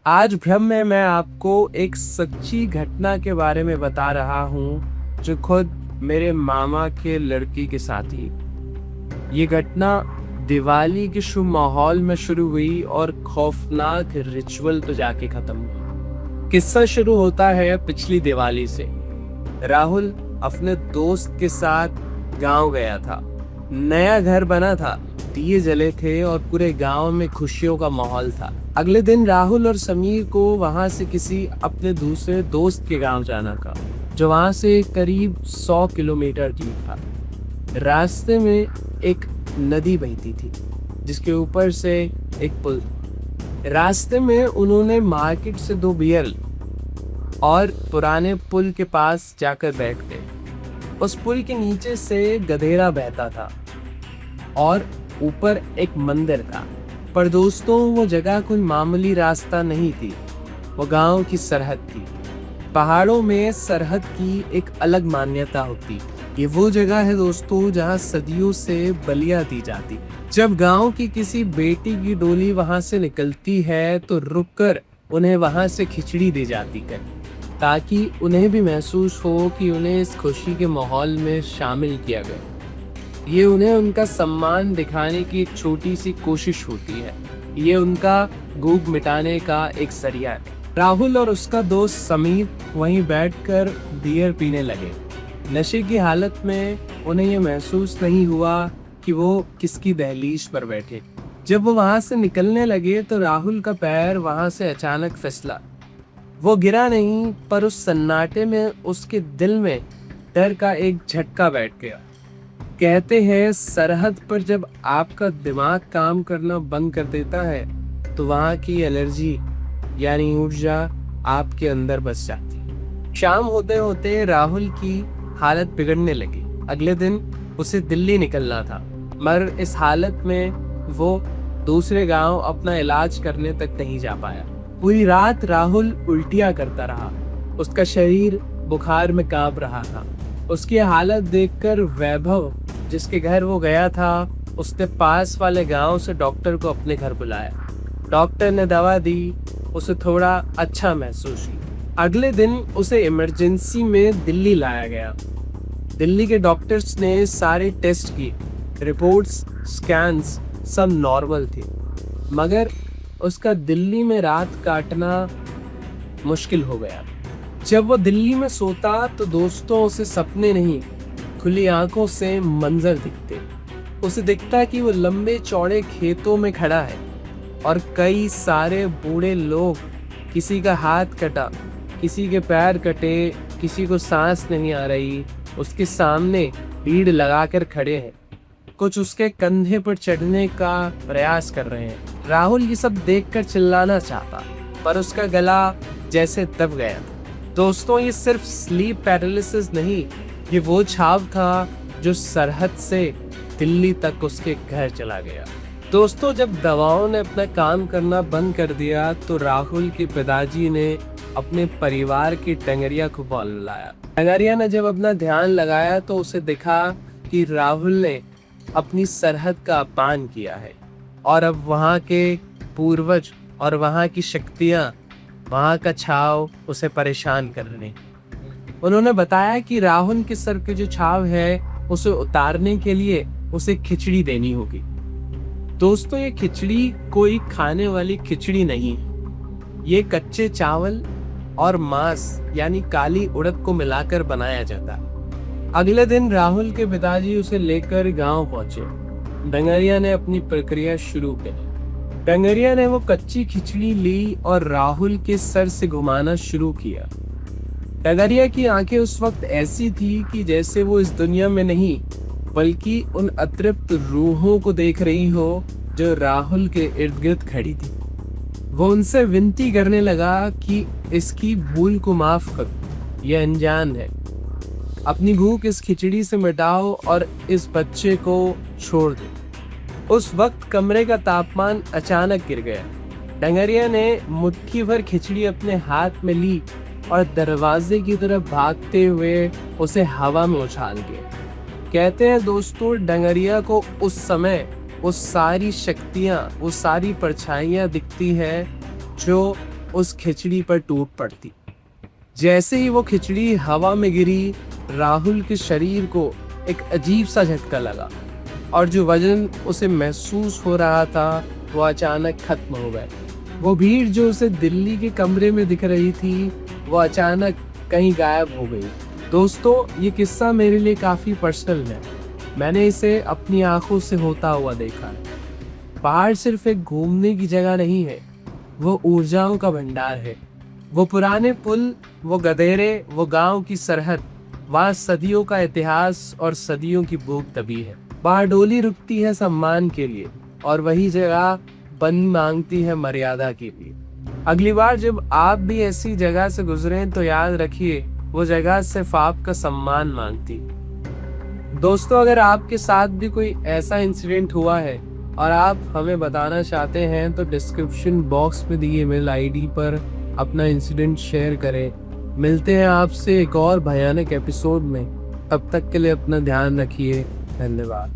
आज भ्रम में मैं आपको एक सच्ची घटना के बारे में बता रहा हूँ जो खुद मेरे मामा के लड़की के साथ ही। ये घटना दिवाली के शुभ माहौल में शुरू हुई और खौफनाक रिचुअल तो जाके खत्म हुआ। किस्सा शुरू होता है पिछली दिवाली से। राहुल अपने दोस्त के साथ गांव गया था। नया घर बना था, दिए जले थे और पूरे गांव में खुशियों का माहौल था। अगले दिन राहुल और समीर को वहां से किसी अपने दूसरे दोस्त के गांव जाना था जो वहां से करीब 100 किलोमीटर दूर था। रास्ते में एक नदी बहती थी जिसके ऊपर से एक पुल। रास्ते में उन्होंने मार्केट से 2 बियर और पुराने पुल के पास जाकर बैठ गए। उस पुल के नीचे से गधेरा बहता था और ऊपर एक मंदिर था। पर दोस्तों, वो जगह कोई मामूली रास्ता नहीं थी, वो गांव की सरहद थी। पहाड़ों में सरहद की एक अलग मान्यता होती। ये वो जगह है दोस्तों जहां सदियों से बलियां दी जाती। जब गांव की किसी बेटी की डोली वहां से निकलती है तो रुककर उन्हें वहां से खिचड़ी दी जाती है ताकि उन्हें भी महसूस हो कि उन्हें इस खुशी के माहौल में शामिल किया गया। ये उन्हें उनका सम्मान दिखाने की एक छोटी सी कोशिश होती है। ये उनका भूख मिटाने का एक जरिया है। राहुल और उसका दोस्त समीर वहीं बैठकर बियर पीने लगे। नशे की हालत में उन्हें ये महसूस नहीं हुआ कि वो किसकी दहलीज पर बैठे। जब वो वहां से निकलने लगे तो राहुल का पैर वहां से अचानक फिसला। वो गिरा नहीं, पर उस सन्नाटे में उसके दिल में डर का एक झटका बैठ गया। कहते हैं सरहद पर जब आपका दिमाग काम करना बंद कर देता है तो वहाँ की एनर्जी यानी ऊर्जा आपके अंदर बस जाती। शाम होते होते राहुल की हालत बिगड़ने लगी। अगले दिन उसे दिल्ली निकलना था, मगर इस हालत में वो दूसरे गांव अपना इलाज करने तक नहीं जा पाया। पूरी रात राहुल उल्टियां करता रहा। उसका शरीर बुखार में कांप रहा था। उसकी हालत देखकर वैभव, जिसके घर वो गया था, उसने पास वाले गांव से डॉक्टर को अपने घर बुलाया। डॉक्टर ने दवा दी, उसे थोड़ा अच्छा महसूस हुआ। अगले दिन उसे इमरजेंसी में दिल्ली लाया गया। दिल्ली के डॉक्टर्स ने सारे टेस्ट किए, रिपोर्ट्स, स्कैन्स सब नॉर्मल थे, मगर उसका दिल्ली में रात काटना मुश्किल हो गया। जब वो दिल्ली में सोता तो दोस्तों उसे सपने नहीं, खुली आंखों से मंजर दिखते। उसे दिखता कि वो लंबे चौड़े खेतों में खड़ा है और कई सारे बूढ़े लोग, किसी का हाथ कटा, किसी के पैर कटे, किसी को सांस नहीं आ रही, उसके सामने भीड़ लगाकर खड़े हैं। कुछ उसके कंधे पर चढ़ने का प्रयास कर रहे हैं। राहुल ये सब देखकर चिल्लाना चाहता, पर उसका गला जैसे दब गया। दोस्तों, ये सिर्फ स्लीप पैरालिसिस नहीं, ये वो छाव था जो सरहद से दिल्ली तक उसके घर चला गया। दोस्तों, जब दवाओं ने अपना काम करना बंद कर दिया तो राहुल के पिताजी ने अपने परिवार की डंगरिया को बुलाया। डंगरिया ने जब अपना ध्यान लगाया तो उसे दिखा कि राहुल ने अपनी सरहद का अपमान किया है और अब वहाँ के पूर्वज और वहाँ की शक्तियाँ, वहाँ का छाव उसे परेशान कर रहे। उन्होंने बताया कि राहुल के सर के जो छाव है उसे उतारने के लिए उसे खिचड़ी देनी होगी। दोस्तों, ये खिचड़ी कोई खाने वाली खिचड़ी नहीं, ये कच्चे चावल और मांस यानी काली उड़द को मिलाकर बनाया जाता है। अगले दिन राहुल के पिताजी उसे लेकर गांव पहुंचे। डंगरिया ने अपनी प्रक्रिया शुरू की। डंगरिया ने वो कच्ची खिचड़ी ली और राहुल के सर से घुमाना शुरू किया। डंगरिया की आंखें उस वक्त ऐसी थी कि जैसे वो इस दुनिया में नहीं बल्कि उन अतृप्त रूहों को देख रही हो जो राहुल के इर्द गिर्द खड़ी थी। वो उनसे विनती करने लगा कि इसकी भूल को माफ करो, ये अनजान है। अपनी भूख इस खिचड़ी से मिटाओ और इस बच्चे को छोड़ दो। उस वक्त कमरे का तापमान अचानक गिर गया। डंगरिया ने मुट्ठी भर खिचड़ी अपने हाथ में ली और दरवाजे की तरफ भागते हुए उसे हवा में उछाल दिया। कहते हैं दोस्तों, डंगरिया को उस समय वो सारी शक्तियाँ, वो सारी परछाइयाँ दिखती है जो उस खिचड़ी पर टूट पड़ती। जैसे ही वो खिचड़ी हवा में गिरी, राहुल के शरीर को एक अजीब सा झटका लगा और जो वजन उसे महसूस हो रहा था वो अचानक खत्म हो गया। वो भीड़ जो उसे दिल्ली के कमरे में दिख रही थी वो अचानक कहीं गायब हो गई। दोस्तों, ये किस्सा मेरे लिए काफ़ी पर्सनल है। मैंने इसे अपनी आंखों से होता हुआ देखा है। पहाड़ सिर्फ एक घूमने की जगह नहीं है, वो ऊर्जाओं का भंडार है। वो पुराने पुल, वो गधेरे, वो गांव की सरहद, वहाँ सदियों का इतिहास और सदियों की भूख दबी है। वहाँ डोली रुकती है सम्मान के लिए और वही जगह बन मांगती है मर्यादा के लिए। अगली बार जब आप भी ऐसी जगह से गुजरें तो याद रखिए, वो जगह सिर्फ आपका सम्मान मांगती। दोस्तों, अगर आपके साथ भी कोई ऐसा इंसिडेंट हुआ है और आप हमें बताना चाहते हैं तो डिस्क्रिप्शन बॉक्स में दिए मेल आईडी पर अपना इंसिडेंट शेयर करें। मिलते हैं आपसे एक और भयानक एपिसोड में। तब तक के लिए अपना ध्यान रखिए। धन्यवाद।